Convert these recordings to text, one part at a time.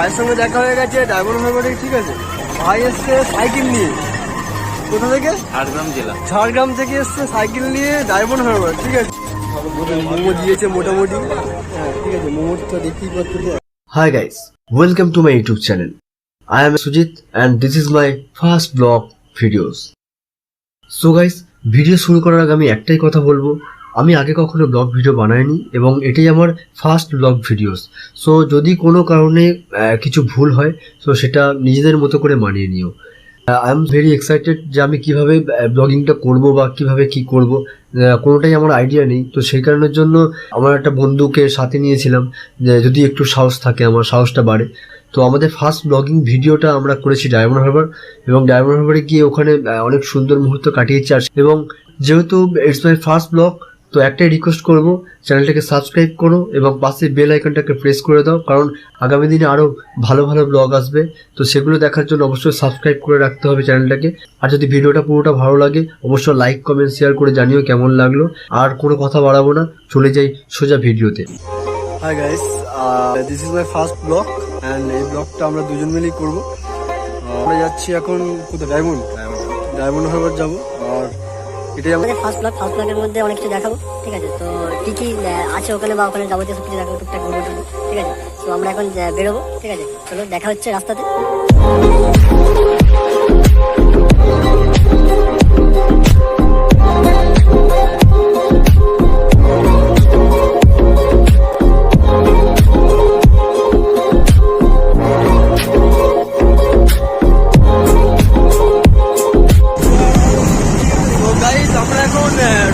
ভাইয়ের সঙ্গে দেখা হয়ে গেছে ডায়মন্ড হারবারে, ঠিক আছে। ভাই এসছে সাইকেল নিয়ে, কোথা থেকে? ঝাড়গ্রাম জেলা, ঝাড়গ্রাম থেকে এসছে সাইকেল নিয়ে ডায়মন্ড হারবার, ঠিক আছে। মোমো দিয়েছে মোটামুটি, হ্যাঁ ঠিক আছে, মোমোটা দেখতেই পাচ্ছি। Hi guys, welcome to my YouTube channel. I am Sujit and this is my first vlog videos. So guys, video শুরু করার আগে আমি একটাই কথা বলবো, আমি আগে কখনো ব্লগ ভিডিও বানাইনি এবং এটাই আমার ফার্স্ট ব্লগ ভিডিওস। সো যদি কোনো কারণে কিছু ভুল হয় সো সেটা নিজেদের মতো করে মানিয়ে নিও। আই এম ভেরি এক্সাইটেড যে আমি কিভাবে ব্লগিংটা করব বা কিভাবে কি করব, কোনোটাই আমার আইডিয়া নেই। তো সেই কারণের জন্য আমার একটা বন্ধুকে সাথে নিয়েছিলাম, যে যদি একটু সাহস থাকে আমার সাহসটা বাড়ে। তো আমাদের ফার্স্ট ব্লগিং ভিডিওটা আমরা করেছি ডায়মন্ড হারবার, এবং ডায়মন্ড হারবারে গিয়ে ওখানে অনেক সুন্দর মুহূর্ত কাটিয়েছি। আর এবং যেহেতু ইটস মাই ফার্স্ট ব্লগ, তো একটাই রিকোয়েস্ট করবো, চ্যানেলটাকে সাবস্ক্রাইব করো এবং পাশে বেল আইকনটাকে প্রেস করে দাও, কারণ আগামী দিনে আরও ভালো ভালো ব্লগ আসবে। তো সেগুলো দেখার জন্য অবশ্যই সাবস্ক্রাইব করে রাখতে হবে চ্যানেলটাকে। আর যদি ভিডিওটা পুরোটা ভালো লাগে অবশ্যই লাইক কমেন্ট শেয়ার করে জানিও কেমন লাগলো। আর কোনো কথা বাড়াবো না, চলে যাই সোজা ভিডিওতে। Hi guys, this is my first blog and এই ব্লগটা আমরা দুজন মিলেই করবো। আমরা যাচ্ছি এখন কোথায়? ডায়মন্ড হারবার যাবো। আর এটাই আমাদের ফার্স্ট ব্লগের মধ্যে অনেক কিছু দেখাবো, ঠিক আছে। তো কি কি আছে ওখানে বা ওখানে যাবতীয় সব কিছু দেখাবো, টুকটাক ঘুরবো, ঠিক আছে। তো আমরা এখন বেরোবো, ঠিক আছে। চলো দেখা হচ্ছে রাস্তাতে।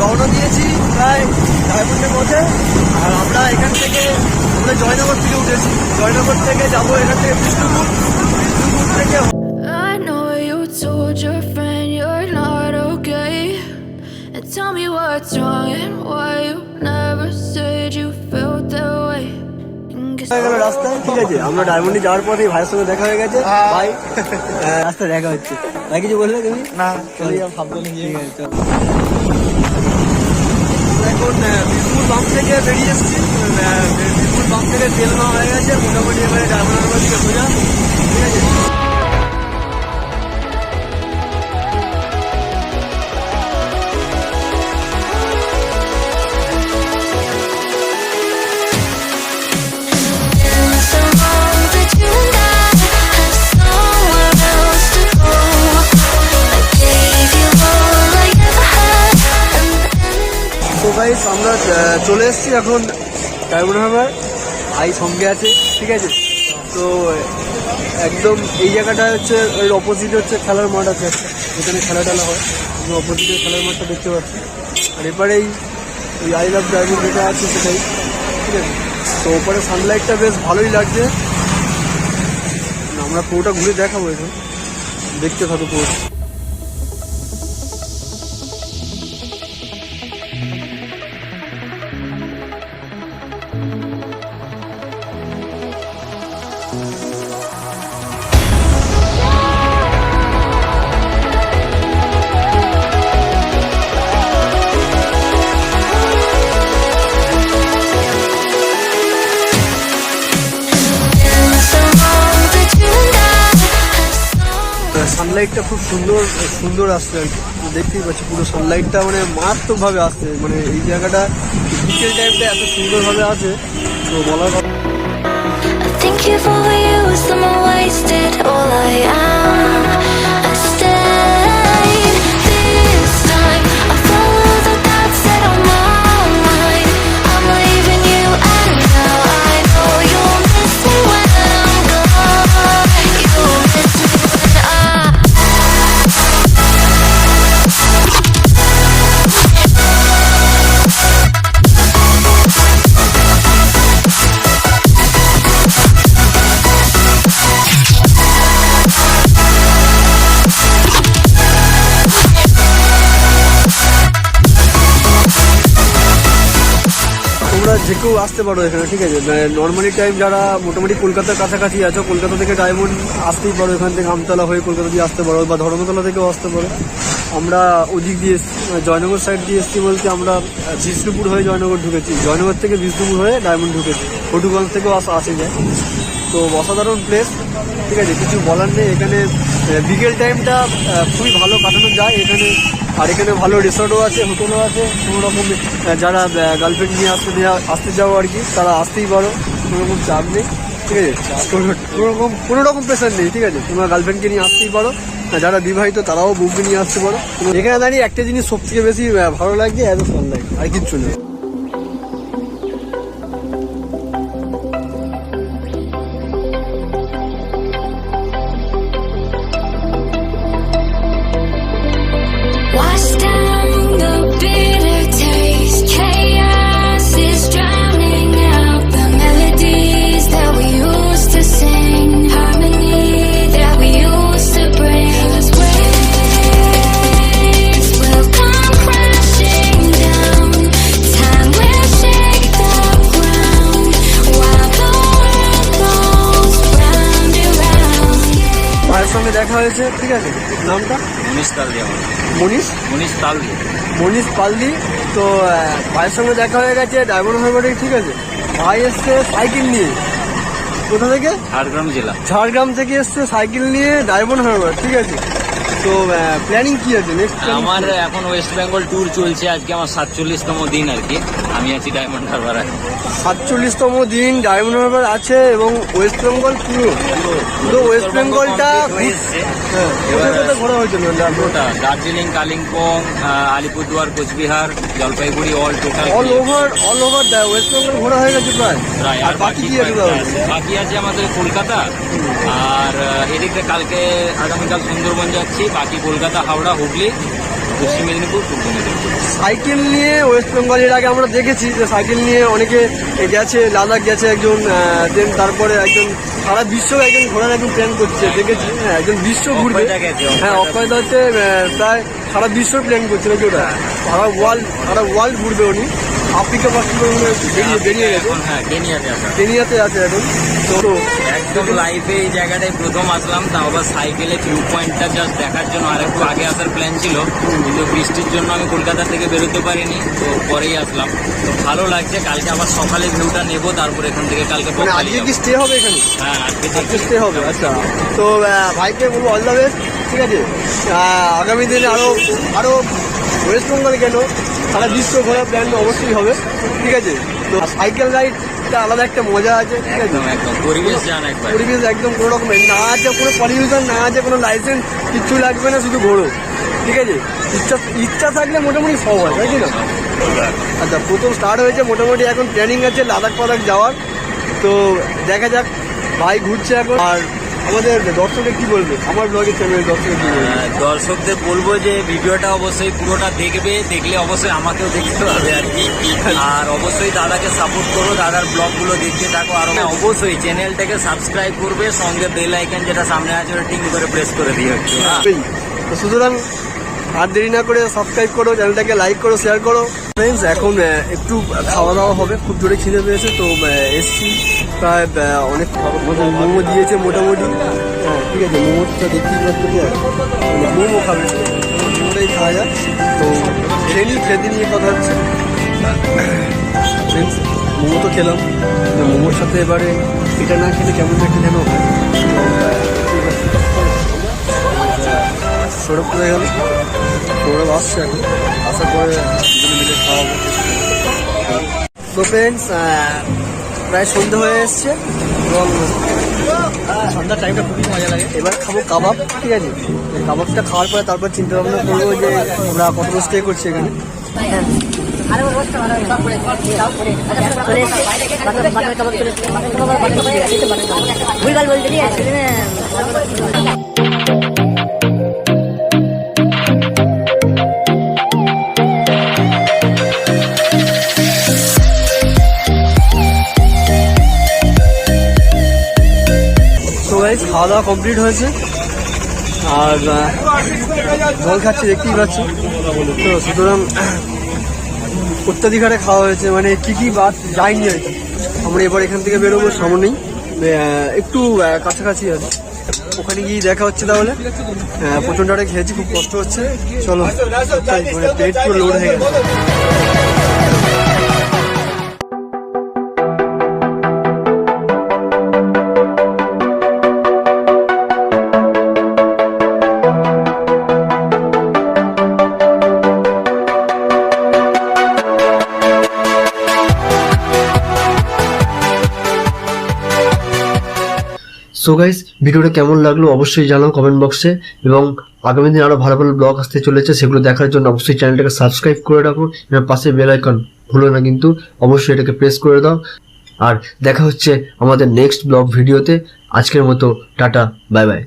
রওনা দিয়েছি প্রায় ডায়মন্ডের মধ্যে। আর আমরা এখান থেকে জয়নগর থেকে উঠেছি, জয়নগর থেকে যাবো এখান থেকে বিষ্ণুপুর থেকে। I know you told your friend you're not okay, and tell me what's wrong and why you never said you felt that way. রাস্তায়, ঠিক আছে। আমরা ডায়মন্ডে যাওয়ার পরে ভাইয়ের সঙ্গে দেখা হয়ে গেছে। ভাই রাস্তায় দেখা হচ্ছে, ভাই কিছু বললে তুমি? না, চলে যাও সাবধানে। ঠিক আছে, এখন বিষ্ণুপুর পাম্প থেকে বেরিয়ে এসেছি। বিষ্ণুপুর পাম্প থেকে তেল নেওয়া হয়ে গেছে মোটামুটি, এবারে ডায়মন্ড হারবার দিকে সোজা, ঠিক আছে। তো গাইস আমরা চলে এসেছি এখন ডায়মন্ড হারবার। ভাই সঙ্গে আছে, ঠিক আছে। তো একদম এই জায়গাটা হচ্ছে ওই অপোজিটে হচ্ছে খেলার মাঠ আছে একটা, যেখানে খেলা টেলা হয়। অপোজিটে খেলার মাঠটা দেখতে পাচ্ছি। আর এবারেই ওই আই লাভ ডায়মন্ড যেটা আছে সেটাই, ঠিক আছে। তো ওপরে সানলাইটটা বেশ ভালোই লাগছে। আমরা পুরোটা ঘুরে দেখাবো, এখন দেখতে থাকো পুরোটা। সানলাইটটা খুব সুন্দর আসছে আর কি, দেখতেই পাচ্ছি পুরো সানলাইটটা মানে মারাত্মকভাবে আসছে। মানে এই জায়গাটা বিকেল টাইমটা এত সুন্দরভাবে আসে তো বলার কথা। যে কেউ আসতে পারো এখানে, ঠিক আছে। নর্মালি টাইম যারা মোটামুটি কলকাতার কাছাকাছি আছো, কলকাতা থেকে ডায়মন্ড আসতেই পারো, এখান থেকে আমতলা হয়ে কলকাতা দিয়ে আসতে পারো বা ধর্মতলা থেকেও আসতে পারো। আমরা ওদিক দিয়ে জয়নগর সাইড দিয়ে এসেছি বলতে আমরা বিষ্ণুপুর হয়ে জয়নগর ঢুকেছি, জয়নগর থেকে বিষ্ণুপুর হয়ে ডায়মন্ড ঢুকেছি, ফটুগঞ্জ থেকেও আসে যায়। তো অসাধারণ প্লেস, ঠিক আছে, কিছু বলার নেই। এখানে বিকেল টাইমটা খুবই ভালো কাটানো যায় এখানে। আর এখানে ভালো রিসর্টও আছে, হোটেলও আছে। কোনো রকম যারা গার্লফ্রেন্ড নিয়ে আসতে যাও আর কি, তারা আসতেই পারো, কোনো রকম চাপ নেই, ঠিক আছে, কোনো রকম প্রেশার নেই, ঠিক আছে। তোমরা গার্লফ্রেন্ডকে নিয়ে আসতেই পারো, যারা বিবাহিত তারাও বউকে নিয়ে আসতে পারো। এখানে দাঁড়িয়ে একটা জিনিস সব থেকে বেশি ভালো লাগছে, এত সানলাইট, আর কিচ্ছু নেই। Wash down the bitter taste. Chaos is drowning out the melodies that we used to sing. Harmony that we used to bring. As waves will come crashing down. Time will shake the ground while the world goes round and round. ভাইয়ের সঙ্গে দেখা হয়েছে, ঠিক আছে, নামটা মনীষ তালদি আমার। মনীষ মনীষ তালদি। মনীষ পালদি। তো ভাইয়ের সঙ্গে দেখা হয়ে গেছে ডায়মন্ড হারবারে, ঠিক আছে। ভাই এসছে সাইকেল নিয়ে, কোথা থেকে? ঝাড়গ্রাম জেলা। ঝাড়গ্রাম থেকে এসছে সাইকেল নিয়ে ডায়মন্ড হারবার, ঠিক আছে। তো প্ল্যানিং কি আছে নেক্সট? আমার এখন ওয়েস্ট বেঙ্গল ট্যুর চলছে, আজকে আমার 47তম দিন আর কি। আমি আছি ডায়মন্ড হারবারে। 47তম দিন ডায়মন্ড হারবার আছে, এবং ওয়েস্ট বেঙ্গল পুরো ওয়েস্ট বেঙ্গলটা কোথায় ঘোরা হয়েছে? পুরোটা Darjeeling, Kalimpong, Alipurduar, Cooch Behar, Jalpaiguri, all total all over West Bengal ঘোরা হয়ে গেছে প্রায়। আর বাকি কি আছে তাহলে? বাকি আছে আমাদের কলকাতা, আর এদিকে কালকে আগামীকাল সুন্দরবন যাচ্ছি। বাকি কলকাতা, হাওড়া, হুগলি, পশ্চিম মেদিনীপুর, পূর্ব মেদিনীপুর। সাইকেল নিয়ে ওয়েস্ট বেঙ্গল এর আগে আমরা দেখেছি যে সাইকেল নিয়ে অনেকে গেছে, লাদাখ গেছে একজন, দেন তারপরে একজন সারা বিশ্ব একজন ঘোরার একজন প্ল্যান করছে, দেখেছি। হ্যাঁ, একজন বিশ্ব ঘুরবে। হ্যাঁ, অক্ষয়দা হচ্ছে প্রায় সারা বিশ্ব প্ল্যান করছে নাকি, ওটা সারা ওয়ার্ল্ড ঘুরবে উনি। আফ্রিকা বেরিয়ে গেছে, হ্যাঁ, কেনিয়াতে আছে এখন। তো একদম লাইফে এই জায়গাটায় প্রথম আসলাম, তাও আবার সাইকেলে ভিউ পয়েন্টটা জাস্ট দেখার জন্য। আর একটু আগে আসার প্ল্যান ছিল, কিন্তু বৃষ্টির জন্য আমি কলকাতা থেকে বেরোতে পারিনি, তো পরেই আসলাম। তো ভালো লাগছে। কালকে আবার সকালে ভিউটা নেবো, তারপর এখান থেকে কালকে আজকে কি স্টে হবে এখানে? হ্যাঁ, আজকে স্টে হবে। আচ্ছা, তো ভাইকে বলবো অল দ্য বেস্ট, ঠিক আছে। আগামী দিনে আরো ওয়েস্ট বেঙ্গল কেন সারা বিশ্ব ঘোরার প্ল্যান অবশ্যই হবে, ঠিক আছে। তো সাইকেল রাইডটা আলাদা একটা মজা আছে, ঠিক আছে। একদম পরিবেশ জান, একবার পরিবেশ একদম কোনো রকম না আছে, কোনো পলিউশন না আছে, কোনো লাইসেন্স কিচ্ছু লাগবে না, শুধু ঘোরো, ঠিক আছে। ইচ্ছা থাকলে মোটামুটি সব হয়, তাই কি না? আচ্ছা, প্রথম স্টার্ট হয়েছে, মোটামুটি এখন প্ল্যানিং আছে লাদাখ যাওয়ার। তো দেখা যাক, ভাই ঘুরছে এখন। আর আমাদের দর্শকদের কি বলবে, আমার ব্লগের চ্যানেলের দর্শকদের কি বলবে? দর্শকদের বলবো যে ভিডিওটা অবশ্যই পুরোটা দেখবে, দেখলে অবশ্যই আমাকেও দেখতে হবে আর কি। আর অবশ্যই দাদাকে সাপোর্ট করো, দাদার ব্লগগুলো দেখতে থাকো। আর অবশ্যই চ্যানেলটাকে সাবস্ক্রাইব করবে, সঙ্গে বেল আইকন যেটা সামনে আছে ওটা টিং করে প্রেস করে দিও একটু। তো সুতরাং আর দেরি না করে সাবস্ক্রাইব করো, চ্যানেলটাকে লাইক করো, শেয়ার করো। ফ্রেন্ডস, এখন একটু খাওয়া দাওয়া হবে, খুব জোরে খিদে পেয়েছে। তো এসছি প্রায় অনেক মোমো দিয়েছে মোটামুটি। হ্যাঁ, ঠিক আছে, মোমোটা দেখতেই পাচ্ছি, মোমো খাবে, মোমোটাই খাওয়া যাক। তো খেতে নিয়ে কথা হচ্ছে। ফ্রেন্ডস, মোমো তো খেলাম, তো মোমোর সাথে এবারে এটা না খেলে কেমন একটা যেন হয়। সৌরভ কোথায় গেল? সৌরভ আসছে এখন, আসার পরে দুজনে মিলে খাওয়াবো। তো ফ্রেন্ডস, প্রায় সন্ধ্যে হয়ে এসছে, এবং সন্ধ্যার টাইমটা খুবই মজা লাগে। এবার খাবো কাবাব, ঠিক আছে। কাবাবটা খাওয়ার পরে তারপর চিন্তা ভাবনা করবো যে আমরা কতটা স্টে করছি এখানে। ভুলভাল বলতে দিয়ে খাওয়া দাওয়া কমপ্লিট হয়েছে, আর জল খাচ্ছি, দেখতেই পাচ্ছি। তো সুতরাং অত্যাধিক হারে খাওয়া হয়েছে, মানে কি বাদ যায়নি আর কি। আমরা এবার এখান থেকে বেরোবো, সামনেই একটু কাছাকাছি আছে, ওখানে গিয়ে দেখা হচ্ছে। তাহলে প্রচণ্ড হারে খেয়েছি, খুব কষ্ট হচ্ছে। চলো, মানে পেট পুরো লোড হয়ে গেছে। সো গাইস, ভিডিওটা কেমন লাগলো অবশ্যই জানাও কমেন্ট বক্সে, এবং আগামী দিন আরো ভালো ভালো ব্লগ আসতে চলেছে, সেগুলো দেখার জন্য অবশ্যই চ্যানেলটাকে সাবস্ক্রাইব করে রাখো, এবং পাশে বেল আইকন ভুলো না কিন্তু, অবশ্যই এটাকে প্রেস করে দাও। আর দেখা হচ্ছে আমাদের নেক্সট ব্লগ ভিডিওতে। আজকের মতো টাটা, বাই বাই।